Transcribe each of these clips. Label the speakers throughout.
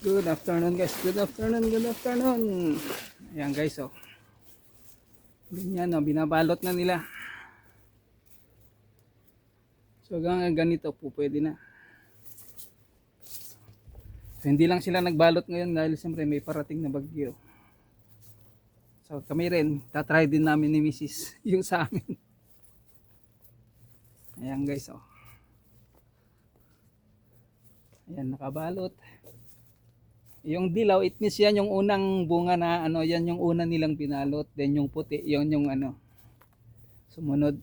Speaker 1: Good afternoon guys. Good afternoon. Good afternoon. Ayan guys oh. Ganyan oh, binabalot na nila. So ganito po pwede na. So hindi lang sila nagbalot ngayon dahil siyempre may parating na bagyo. So kami rin, tatry din namin ni Mrs. yung sa amin. Ayan guys oh. Ayan nakabalot. Yung dilaw, it means yan yung unang bunga na ano, yan yung una nilang binalot. Then yung puti, yon yung ano, sumunod.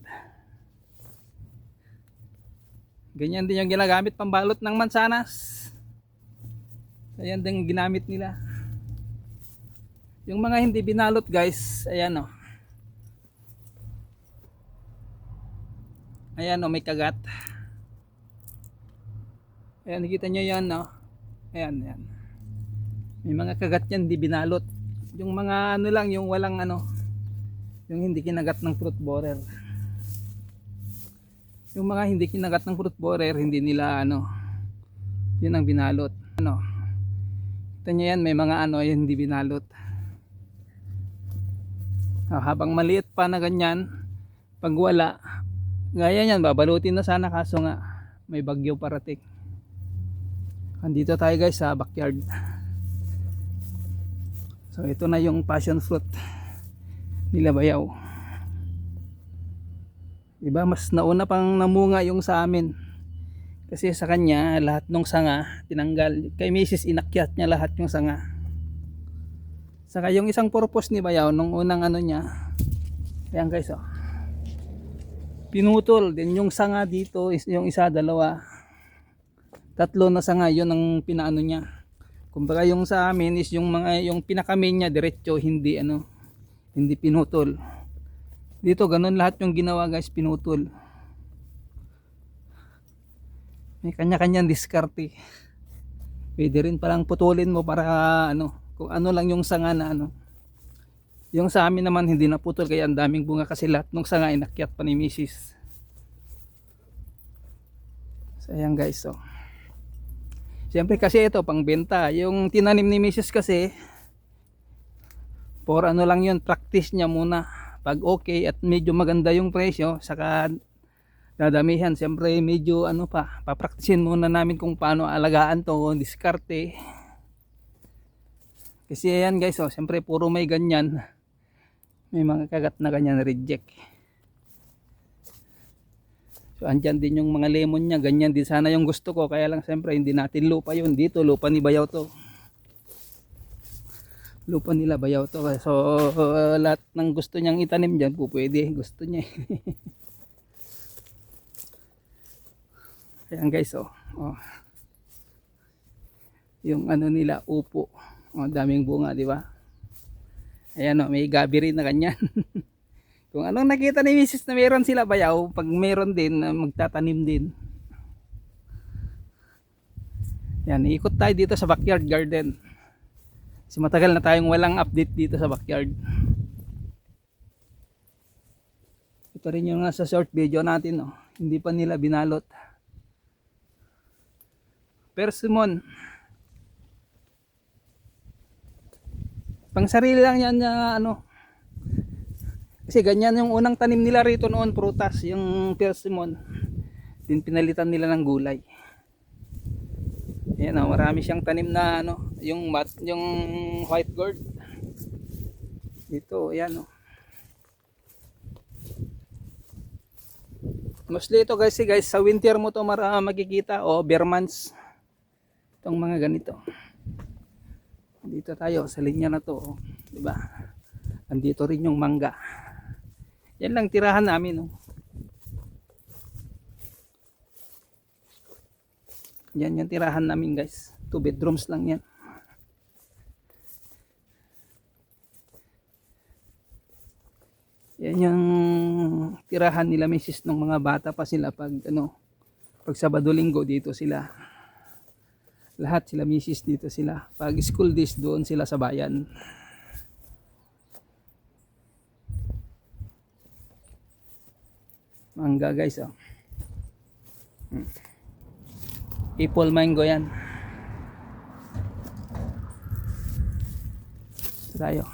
Speaker 1: Ganyan din yung ginagamit pambalot ng mansanas. Ayan din ginamit nila. Yung mga hindi binalot guys, ayan o. Ayan o, may kagat. Ayan, nakita nyo yan no. Ayan, ayan. May mga kagat yan, di binalot. Yung mga ano lang, yung walang ano, yung hindi kinagat ng fruit borer. Yung mga hindi kinagat ng fruit borer, hindi nila ano, yun ang binalot. Ano, kita nyo yan, may mga ano, yun hindi binalot. Habang maliit pa na ganyan, pag wala, gaya yan, babalutin na sana kaso nga, may bagyo parating. Andito tayo guys sa backyard. So ito na yung passion fruit nila Bayaw. Diba mas nauna pang namunga yung sa amin. Kasi sa kanya lahat ng sanga tinanggal. Kay Mrs. inakyat niya lahat yung sanga. Saka yung isang purpose ni Bayaw nung unang ano niya. Ayan guys oh. Pinutol din yung sanga dito, yung isa, dalawa, tatlo na sanga, yun ang pinaano niya. Kumbaga yung sa amin is yung mga yung pinaka-main niya diretso, hindi ano, hindi pinutol. Dito ganun lahat yung ginawa guys, pinutol. May kanya-kanyang diskarte. Pwede rin palang putulin mo para ano, kung ano lang yung sanga na ano. Yung sa amin naman hindi naputol kaya ang daming bunga kasi lahat ng sanga inakyat pa ni Mrs. So ayan guys oh. Siyempre kasi ito pang benta. Yung tinanim ni Mrs. kasi for ano lang yun, practice niya muna. Pag okay at medyo maganda yung presyo, saka dadamihan. Siyempre medyo ano pa, papraktisin muna namin kung paano alagaan to, diskarte. Kasi ayan guys, oh, siyempre puro may ganyan. May mga kagat na ganyan reject. So andyan din yung mga lemon niya, ganyan din sana yung gusto ko, kaya lang siyempre hindi natin lupa yun, dito lupa ni Bayaw to. Lupa nila Bayaw to, so lahat ng gusto niyang itanim dyan po pwede, gusto niya. Ayan guys oh, oh. Yung ano nila upo, oh, daming bunga di ba? Ayan oh, may gabi rin na ganyan. Kung anong nakita ni Mrs. na meron sila Bayaw, pag meron din, magtatanim din. Yan, ikot tayo dito sa backyard garden. Kasi matagal na tayong walang update dito sa backyard. Ito rin yung nasa short video natin, oh. Hindi pa nila binalot. Persimmon. Pang sarili lang yan na ano. Kasi ganyan yung unang tanim nila rito noon, prutas, yung persimmon. Din pinalitan nila ng gulay. Ayan oh, marami siyang tanim na ano, yung white gourd. Dito, ayan oh. Mostly ito guys, sa winter mo to makikita o bare months. Itong mga ganito. Dito tayo sa linya na to, oh, 'di ba? Andito rin yung mangga. Yan lang tirahan namin oh. Yan yung tirahan namin guys. 2 bedrooms lang yan. Yan yung tirahan nila Mrs. nung mga bata pa sila pag ano, pag Sabado Linggo dito sila. Lahat sila Mrs. dito sila. Pag school days doon sila sa bayan. Mangga guys oh. Apple mango yan. tayo.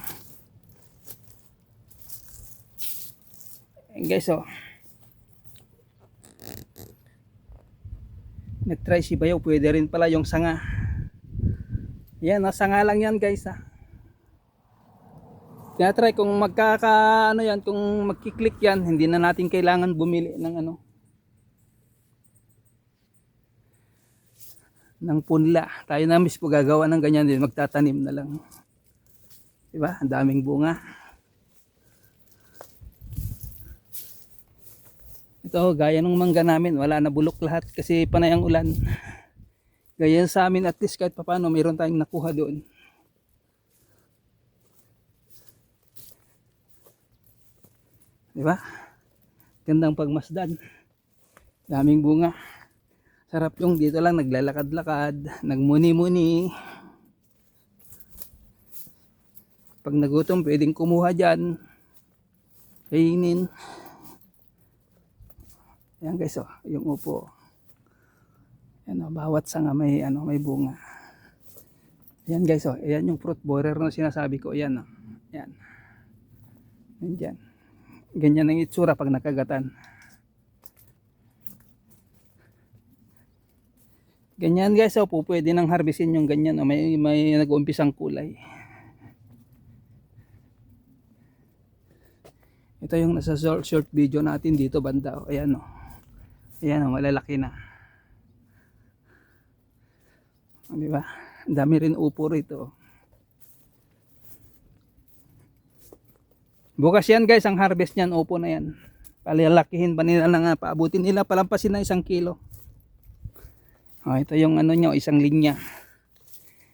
Speaker 1: Ayan guys, oh. Nag-try si Bayaw, pwede rin pala yung sanga. Yan, sanga lang yan guys, ha. Tinatry kung ano yan, kung magkiklik yan, hindi na natin kailangan bumili ng ng punla. Tayo na mismo gagawa ng ganyan din, magtatanim na lang. Diba? Ang daming bunga. Ito, gaya ng mangga namin, wala na bulok lahat kasi panay ang ulan. Gaya sa amin, at least kahit paano mayroon tayong nakuha doon. Diba? Gandang pagmasdan. Daming bunga. Sarap yung dito lang naglalakad-lakad, nagmuni-muni. Pag nagutom, pwedeng kumuha dyan. Kainin. Ayan guys, oh, yung upo. Ayan, oh, bawat sanga may may bunga. Ayan guys, oh, ayan yung fruit borer na sinasabi ko. Ayan, oh. Ayan. Ayan dyan. Ganyan ang itsura pag nakagatan. Ganyan guys, oh, po pwede nang harvestin yung ganyan, oh, may nag-uumpisang kulay. Ito yung nasa short video natin dito banda, oh. Ayan, oh. Ayan, oh, malalaki na. Oh, di ba? Ang dami rin upo rito. Bukas yan guys, ang harvest niyan, upo na yan. Palalakihin pa nila na nga, paabutin nila, palampasin na 1 kilo. Oh, ito yung nyo, isang linya.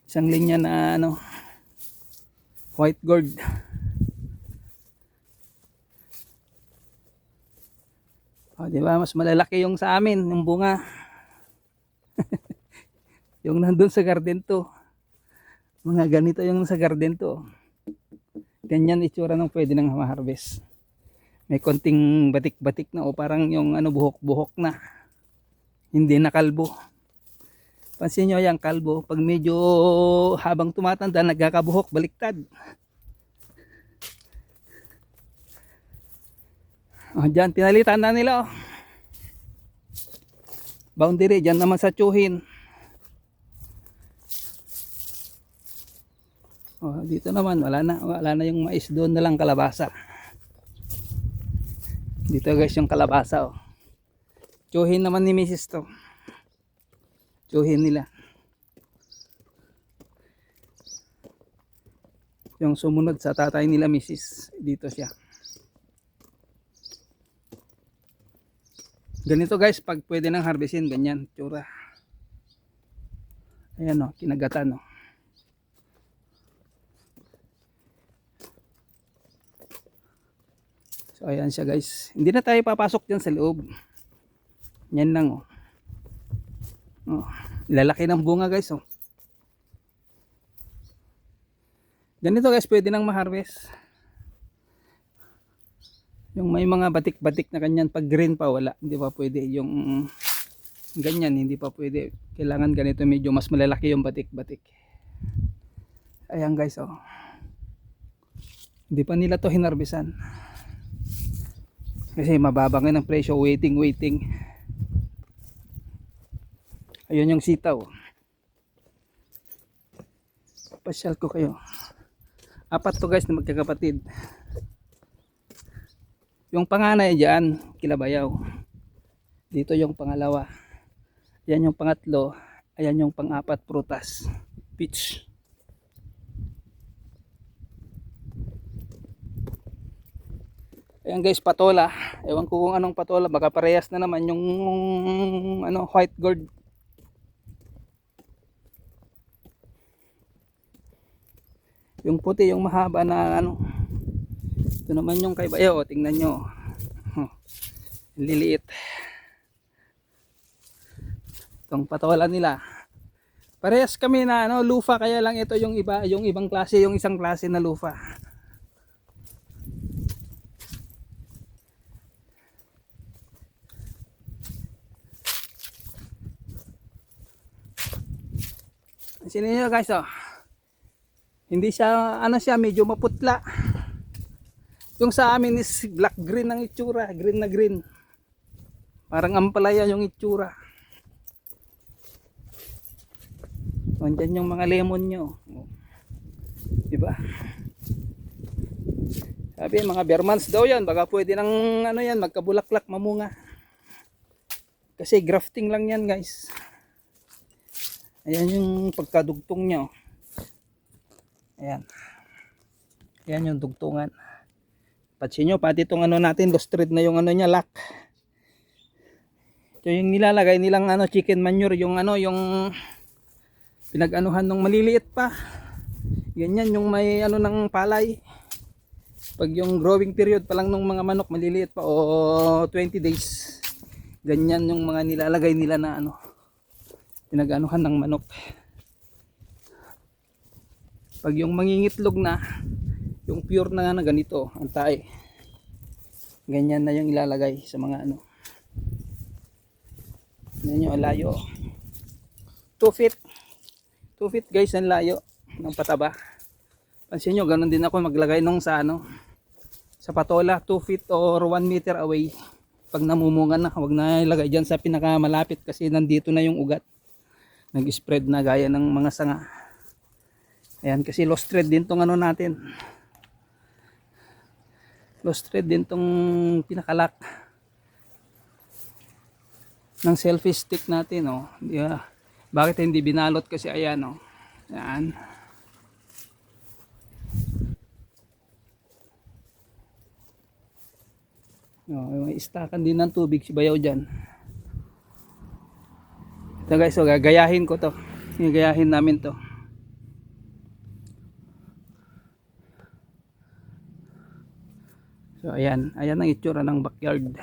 Speaker 1: Isang linya na white gourd. Oh, di ba? Mas malalaki yung sa amin, yung bunga. Yung nandun sa garden to. Mga ganito yung sa garden to. Ganyan itsura ng pwede nang ma-harvest. May konting batik-batik na o parang yung buhok-buhok na. Hindi na kalbo. Pansin nyo yung kalbo, pag medyo habang tumatanda, nagkakabuhok, baliktad. O, dyan, pinalitan na nila. Oh. Boundary, dyan naman sa tsuhin. O, dito naman, wala na yung mais, doon na lang kalabasa. Dito guys yung kalabasa. Oh. Tsuhin naman ni Mrs. to. Tsuhin nila. Yung sumunod sa tatay nila Mrs. Dito siya. Ganito guys, pag pwede nang harvestin, ganyan tsura. Ayan, oh, kinagatan, oh. So ayan siya guys. Hindi na tayo papasok dyan sa loob. Yan lang, oh. Oh, lalaki ng bunga guys, oh. Ganito guys, pwede nang ma-harvest. Yung may mga batik-batik na kanyan, pag green pa wala, hindi pa pwede. Yung ganyan, hindi pa pwede. Kailangan ganito, medyo mas malalaki yung batik-batik. Ayan guys, oh. Hindi pa nila to hinarbesan. Kasi mababa nga ng presyo, waiting. Ayun yung sitaw. Pasyal ko kayo. 4 to guys na magkakapatid. Yung panganay dyan, Kilabayaw. Dito yung pangalawa. Yan yung pangatlo. Ayan yung pang-4, prutas. Peach. Ayan guys, patola. Ewan ko kung anong patola. Baka parehas na naman yung white gourd. Yung puti, yung mahaba na ito naman yung kay Bayaw, tingnan nyo. Liliit. Itong patola nila. Parehas kami na lufa, kaya lang ito yung iba, yung ibang klase, yung isang klase na lufa. Sino nyo guys, oh. Hindi siya, ano siya, medyo maputla. Yung sa amin is black green ang itsura, green na green. Parang ampalaya yung itsura. Nandyan yung mga lemon nyo. Diba? Sabi, mga bare months daw yan. Baka pwede ng ano yan, magkabulaklak, mamunga. Kasi grafting lang yan guys. Ayan yung pagkadugtong nyo. Ayan. Ayan yung dugtungan. Pansin nyo, pati itong ano natin, lost thread na yung ano niya, lock. Ito yung nilalagay nilang ano, chicken manure, yung ano, yung pinag-anuhan ng maliliit pa. Ganyan yung may ano ng palay. Pag yung growing period pa lang ng mga manok maliliit pa o 20 days. Ganyan yung mga nilalagay nila na ano, pinag-anuhan ng manok. Pag yung mangingitlog na, yung pure na nga na ganito, ang tae. Ganyan na yung ilalagay sa mga ano. Yan yung layo. 2 feet. 2 feet guys ang layo ng pataba. Pansin nyo, ganun din ako maglagay nung sa ano, sa patola, 2 feet or 1 meter away. Pag namumunga na, huwag na ilagay dyan sa pinakamalapit kasi nandito na yung ugat. Nag-spread na gaya ng mga sanga. Ayan, kasi lost thread din tong ano natin. Lost thread din tong pinakalak ng selfie stick natin, oh. Yeah. Bakit hindi binalot kasi ayan, oh. Ayan. Oh, may istakan din ng tubig si bayaw dyan. Ito guys, so gagayahin ko to. Gagayahin namin to. So ayan, ayan ang itsura ng backyard.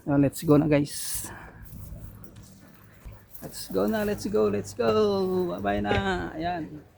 Speaker 1: So let's go na guys. Let's go na, let's go, let's go. Bye bye na. Ayan.